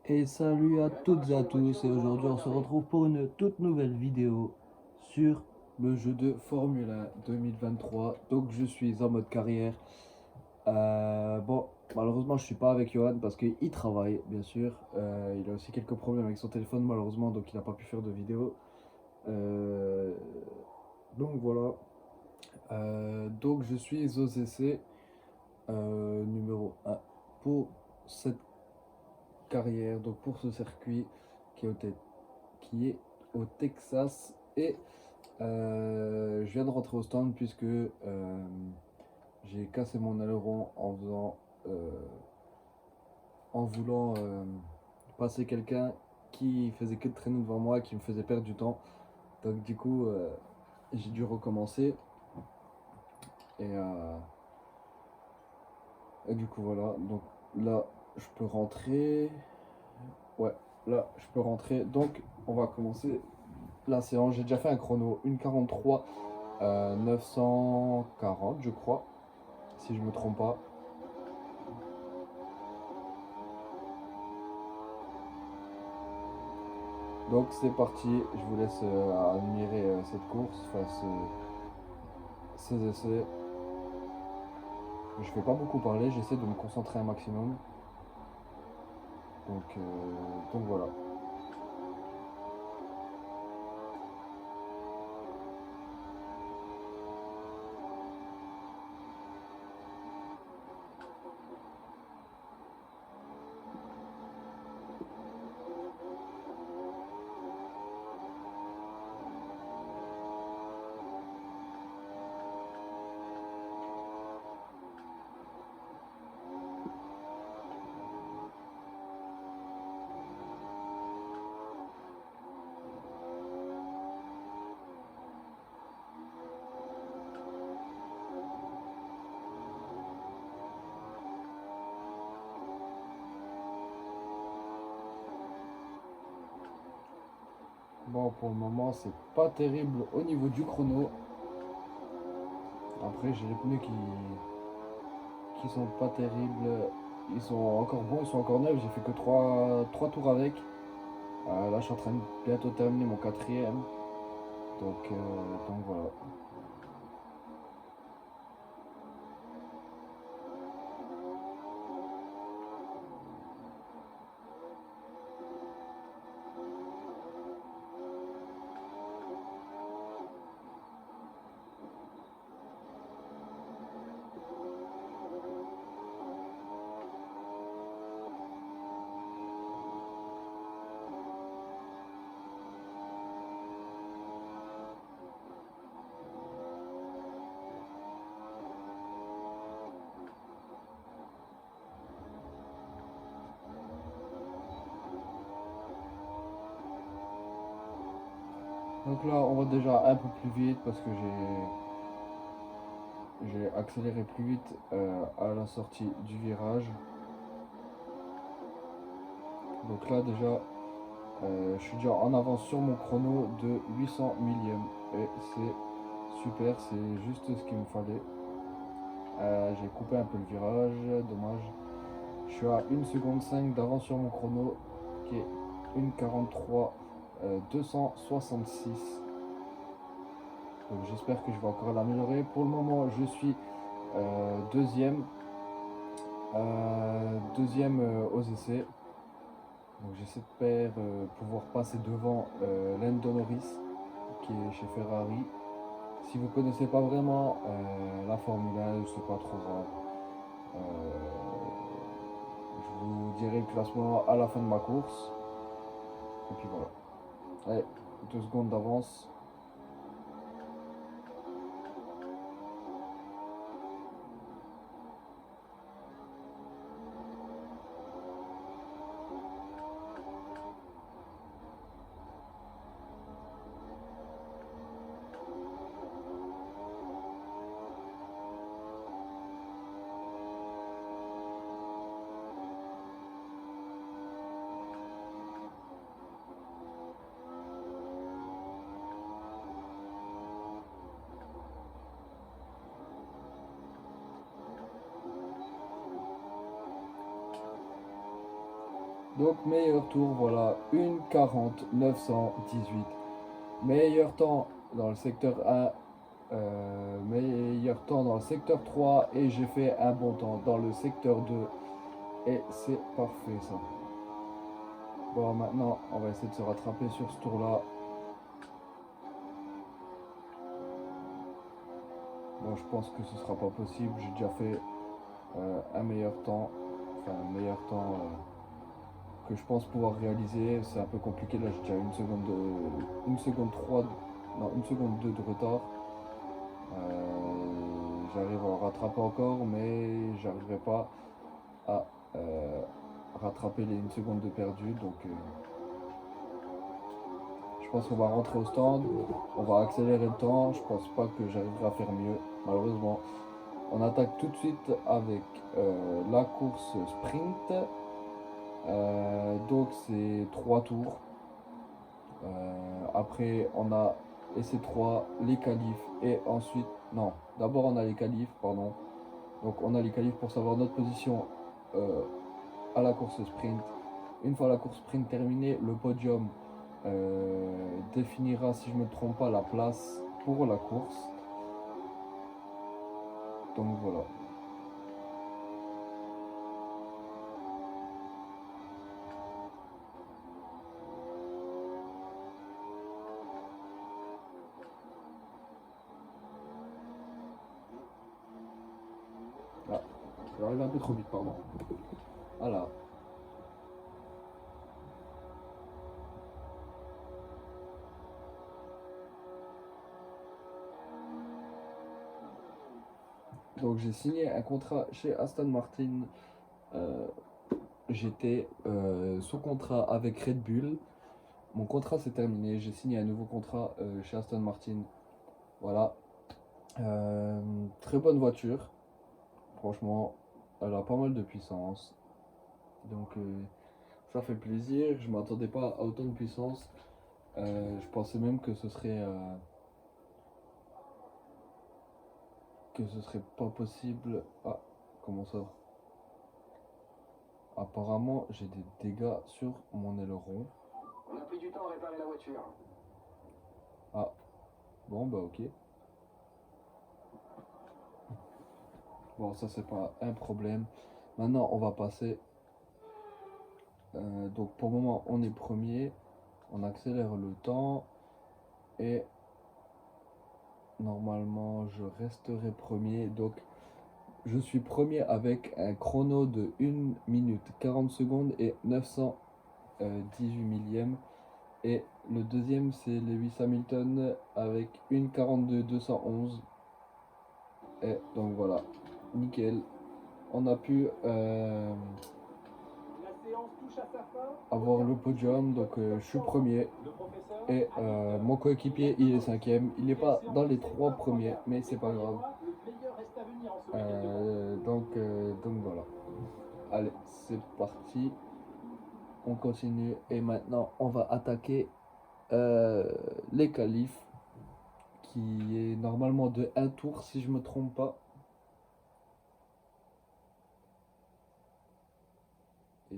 Et salut à toutes et à tous, et aujourd'hui on se retrouve pour une toute nouvelle vidéo sur le jeu de Formule 1 2023. Donc je suis en mode carrière. Bon, malheureusement je suis pas avec Johan parce qu'il travaille bien sûr. Il a aussi quelques problèmes avec son téléphone malheureusement, donc il n'a pas pu faire de vidéo. Euh, donc voilà. Donc je suis aux essais numéro 1 pour cette carrière, donc pour ce circuit qui est au Texas. Et je viens de rentrer au stand puisque j'ai cassé mon aileron euh, en voulant passer quelqu'un qui faisait que de traîner devant moi, qui me faisait perdre du temps. Donc du coup, j'ai dû recommencer. Et, euh, et du coup voilà, donc là je peux rentrer. Ouais, là je peux rentrer. Donc on va commencer la séance. J'ai déjà fait un chrono 1,43 940 je crois, si je me trompe pas. Donc c'est parti, je vous laisse admirer cette course, enfin ces essais. Je vais pas beaucoup parler, j'essaie de me concentrer un maximum. Donc voilà. Bon, pour le moment, c'est pas terrible au niveau du chrono. Après, j'ai les pneus qui sont pas terribles. Ils sont encore bons, ils sont encore neufs. J'ai fait que trois tours avec. Là, je suis en train de bientôt terminer mon quatrième. Donc voilà. Donc là, on va déjà un peu plus vite parce que j'ai accéléré plus vite à la sortie du virage. Donc là, déjà, je suis déjà en avance sur mon chrono de 800 millièmes. Et c'est super, c'est juste ce qu'il me fallait. J'ai coupé un peu le virage, dommage. Je suis à 1 seconde 5 d'avance sur mon chrono qui est 1,43 266. Donc j'espère que je vais encore l'améliorer. Pour le moment, je suis deuxième. Deuxième aux essais. Donc j'espère pouvoir passer devant Lando Norris qui est chez Ferrari. Si vous ne connaissez pas vraiment la Formule 1, c'est pas trop grave. Je vous dirai le classement à la fin de ma course. Et puis voilà. Allez, 2 secondes d'avance. Donc meilleur tour, voilà, 1:40 918. Meilleur temps dans le secteur 1, meilleur temps dans le secteur 3 et j'ai fait un bon temps dans le secteur 2 et c'est parfait ça. Bon, maintenant on va essayer de se rattraper sur ce tour là. Bon, je pense que ce sera pas possible, j'ai déjà fait un meilleur temps, enfin un meilleur temps que je pense pouvoir réaliser. C'est un peu compliqué là, j'ai déjà une seconde 3, non, une seconde 2 de retard. J'arrive à rattraper encore, mais j'arriverai pas à rattraper les 1 seconde de perdu. Donc je pense qu'on va rentrer au stand, on va accélérer le temps. Je pense pas que j'arriverai à faire mieux, malheureusement. On attaque tout de suite avec la course sprint. Donc c'est 3 tours. Après on a essai 3, les qualifs et ensuite... Non, d'abord on a les qualifs, pardon. Donc on a les qualifs pour savoir notre position euh, à la course sprint. Une fois la course sprint terminée, le podium définira, si je ne me trompe pas, la place pour la course. Donc voilà. Ah, j'arrive un peu trop vite, pardon. Voilà. Donc j'ai signé un contrat chez Aston Martin. Euh, J'étais sous contrat avec Red Bull. Mon contrat s'est terminé. J'ai signé un nouveau contrat chez Aston Martin. Voilà. Très bonne voiture. Franchement, elle a pas mal de puissance. Donc ça fait plaisir. Je m'attendais pas à autant de puissance. Je pensais même que ce serait pas possible. Ah, comment ça? Apparemment, j'ai des dégâts sur mon aileron. On a pris du temps à réparer la voiture. Ah, bon bah ok. Bon, ça c'est pas un problème. Maintenant, on va passer. Donc pour le moment, on est premier. On accélère le temps et normalement, je resterai premier. Donc je suis premier avec un chrono de 1 minute 40 secondes et 918 millièmes. Et le deuxième, c'est Lewis Hamilton avec 1:42 211. Et donc voilà, nickel. On a pu avoir le podium, donc je suis premier. Et mon coéquipier, il est cinquième. Il n'est pas dans les 3 premiers, mais c'est pas grave. Donc voilà. Allez, c'est parti. On continue. Et maintenant, on va attaquer les qualifs. Qui est normalement de un tour, si je me trompe pas. Et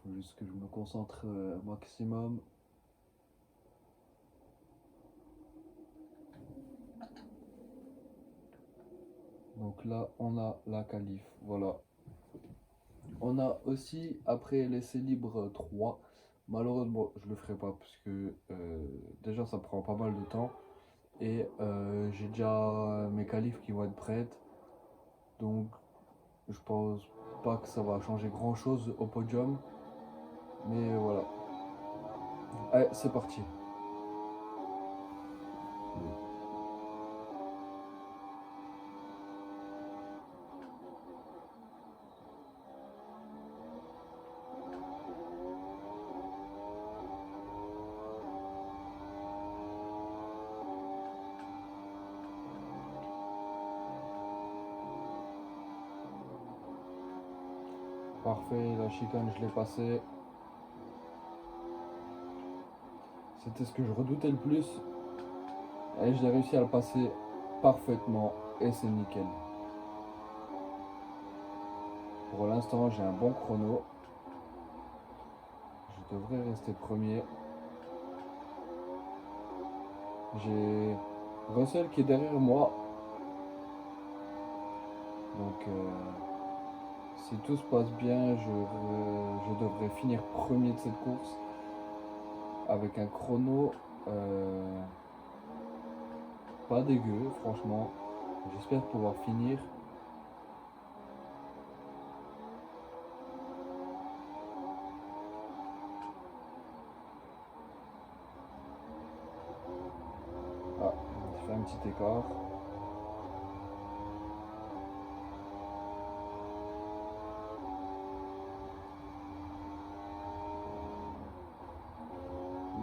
faut juste que je me concentre un maximum. Donc là, on a la qualif. Voilà. On a aussi, après l'essai libre 3, malheureusement, je le ferai pas parce que déjà ça prend pas mal de temps. Et j'ai déjà mes qualifs qui vont être prêtes. Donc je pense pas que ça va changer grand chose au podium. Mais voilà. Allez, c'est parti. Parfait, la chicane, je l'ai passée. C'était ce que je redoutais le plus. Et j'ai réussi à le passer parfaitement. Et c'est nickel. Pour l'instant, j'ai un bon chrono. je devrais rester premier. J'ai Russell qui est derrière moi. Donc si tout se passe bien, je devrais finir premier de cette course avec un chrono pas dégueu, franchement. J'espère pouvoir finir. Ah, je fais un petit écart.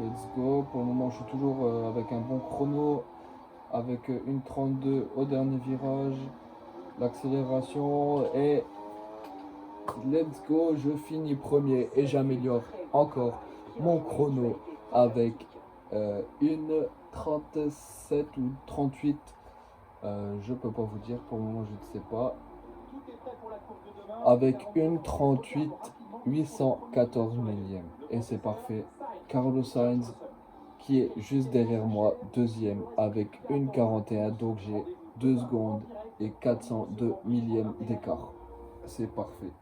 Let's go. Pour le moment, je suis toujours avec un bon chrono, avec une 32 au dernier virage. L'accélération et let's go. Je finis premier et j'améliore encore mon chrono avec une 37 ou 38. Je peux pas vous dire pour le moment, je ne sais pas. Avec une 38 814 millième et c'est parfait. Carlos Sainz qui est juste derrière moi, deuxième avec une 41, donc j'ai 2 secondes et 402 millièmes d'écart. C'est parfait.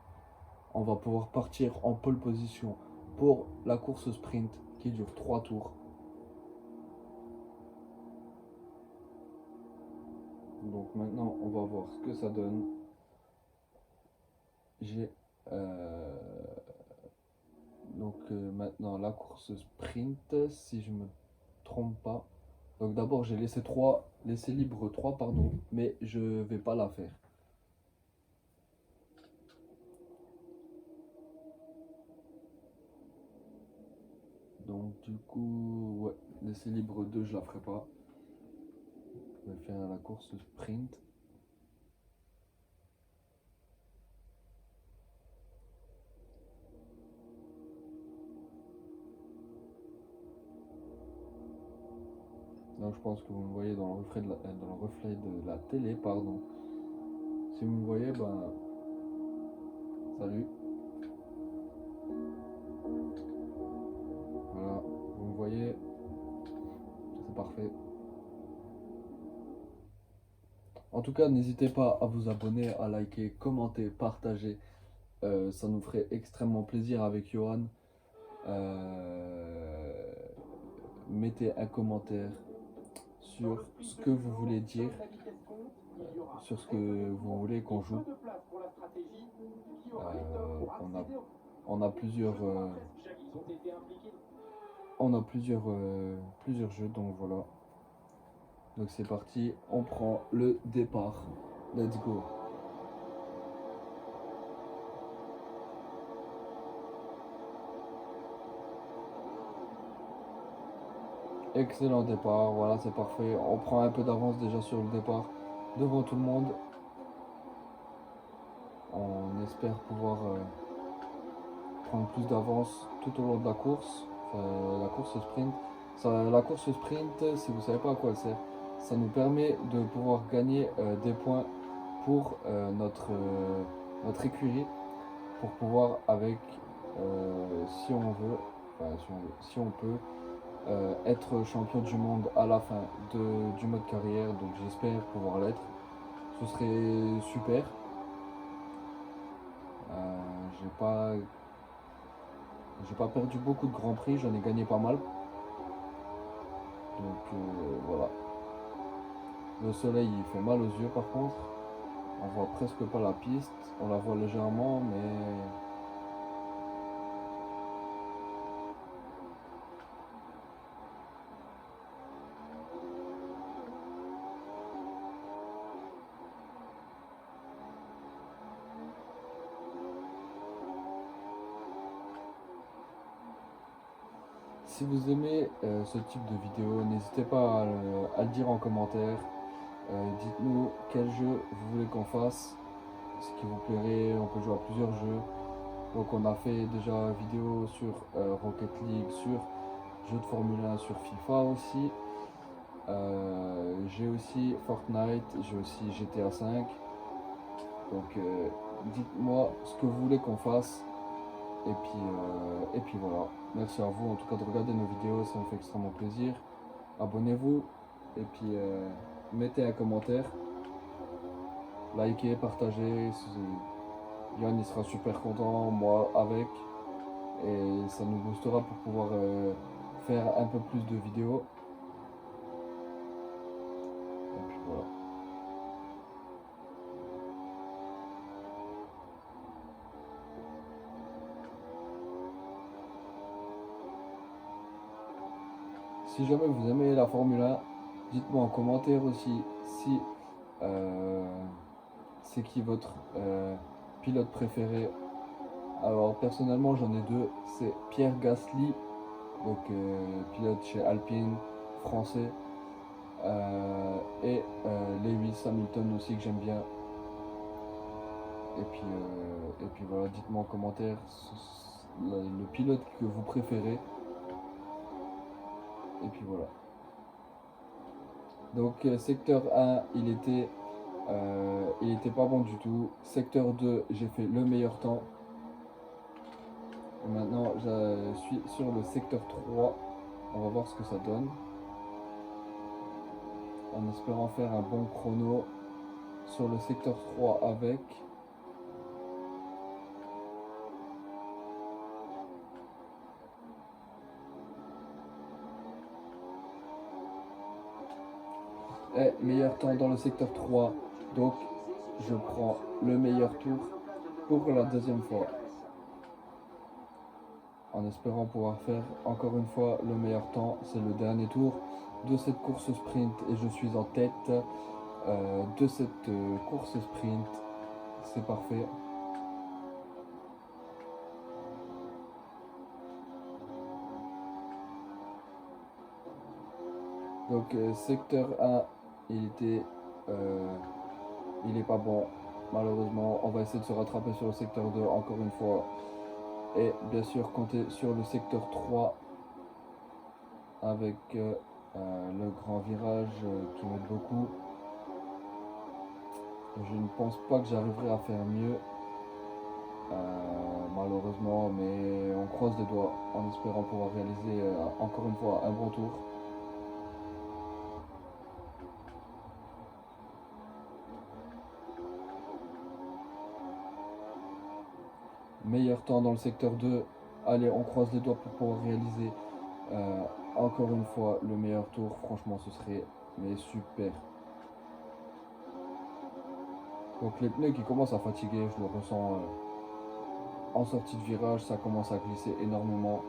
On va pouvoir partir en pole position pour la course sprint qui dure 3 tours. Donc maintenant, on va voir ce que ça donne. J'ai maintenant la course sprint, si je me trompe pas. Donc d'abord j'ai laissé libre 3 pardon, mais je vais pas la faire. Donc du coup, ouais, laisser libre 2 je la ferai pas. Je vais faire la course sprint. Donc je pense que vous me voyez dans le reflet de la télé, pardon. Si vous me voyez, ben salut. Voilà, vous me voyez, c'est parfait. En tout cas, n'hésitez pas à vous abonner, à liker, commenter, partager. Ça nous ferait extrêmement plaisir avec Johan. Mettez un commentaire sur ce que vous voulez dire, sur ce que vous voulez qu'on joue. On a plusieurs jeux, donc voilà. Donc c'est parti, on prend le départ. Let's go. Excellent départ, voilà, c'est parfait. On prend un peu d'avance déjà sur le départ devant tout le monde. On espère pouvoir prendre plus d'avance tout au long de la course, la course sprint. La course sprint, si vous ne savez pas à quoi elle sert, ça nous permet de pouvoir gagner des points pour notre écurie, pour pouvoir avec, si on veut, si on peut, être champion du monde à la fin du mode carrière, donc j'espère pouvoir l'être. Ce serait super. J'ai pas perdu beaucoup de grands prix, j'en ai gagné pas mal. Donc voilà. Le soleil il fait mal aux yeux par contre. On voit presque pas la piste. On la voit légèrement mais si vous aimez ce type de vidéo, n'hésitez pas à le dire en commentaire. Dites-nous quel jeu vous voulez qu'on fasse, ce qui vous plairait. On peut jouer à plusieurs jeux. Donc on a fait déjà vidéo sur Rocket League, sur jeux de Formule 1, sur FIFA aussi. J'ai aussi Fortnite, j'ai aussi GTA 5. Donc dites-moi ce que vous voulez qu'on fasse. Et puis voilà. Merci à vous en tout cas de regarder nos vidéos, ça me fait extrêmement plaisir. Abonnez-vous et puis mettez un commentaire. Likez, partagez. Yann il sera super content, moi avec. Et ça nous boostera pour pouvoir faire un peu plus de vidéos. Et puis voilà. Si jamais vous aimez la Formule 1, dites-moi en commentaire aussi si c'est qui votre pilote préféré. Alors personnellement j'en ai deux, c'est Pierre Gasly, donc pilote chez Alpine, français, et Lewis Hamilton aussi que j'aime bien. Et puis voilà, dites-moi en commentaire le pilote que vous préférez. Et puis voilà. Donc secteur 1, il était pas bon du tout. Secteur 2, j'ai fait le meilleur temps. Et maintenant, je suis sur le secteur 3. On va voir ce que ça donne. En espérant faire un bon chrono sur le secteur 3 avec. Et meilleur temps dans le secteur 3. Donc, je prends le meilleur tour pour la deuxième fois. En espérant pouvoir faire encore une fois le meilleur temps. C'est le dernier tour de cette course sprint et je suis en tête de cette course sprint. C'est parfait. Donc secteur 1, il est pas bon. Malheureusement, on va essayer de se rattraper sur le secteur 2 encore une fois. Et bien sûr compter sur le secteur 3 avec le grand virage qui m'aide beaucoup. Je ne pense pas que j'arriverai à faire mieux, malheureusement, mais on croise les doigts en espérant pouvoir réaliser encore une fois un bon tour. Meilleur temps dans le secteur 2. Allez, on croise les doigts pour pouvoir réaliser encore une fois le meilleur tour. Franchement, ce serait mais super. Donc les pneus qui commencent à fatiguer, je le ressens en sortie de virage, ça commence à glisser énormément.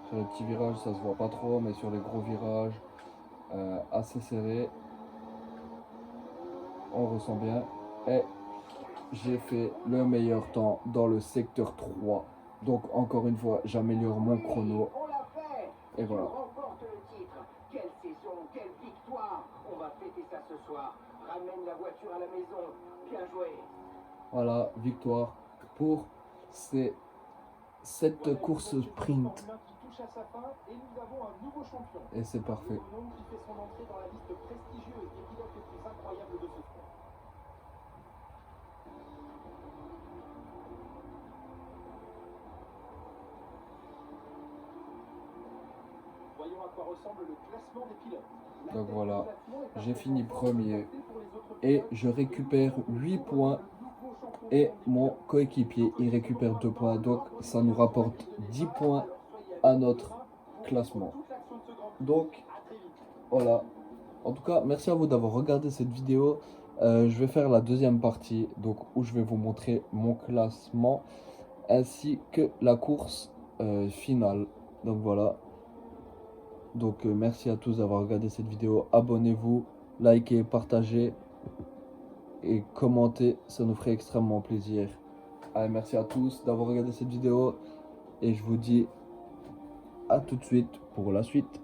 Sur les petits virages, ça se voit pas trop, mais sur les gros virages, assez serrés, on ressent bien. Et j'ai fait le meilleur temps dans le secteur 3. Donc encore une fois, j'améliore mon chrono. Et voilà. Quelle saison, quelle victoire! On va fêter ça ce soir. Ramène la voiture à la maison. Bien joué. Voilà, victoire pour cette course sprint. Et c'est parfait. Voyons à quoi ressemble le classement des pilotes. Donc voilà, j'ai fini premier et je récupère 8 points et mon coéquipier il récupère 2 points. Donc ça nous rapporte 10 points à notre classement. Donc voilà, en tout cas merci à vous d'avoir regardé cette vidéo. Je vais faire la deuxième partie donc où je vais vous montrer mon classement ainsi que la course finale. Donc voilà. Donc merci à tous d'avoir regardé cette vidéo. Abonnez-vous, likez, partagez et commentez, ça nous ferait extrêmement plaisir. Allez, merci à tous d'avoir regardé cette vidéo et je vous dis à tout de suite pour la suite.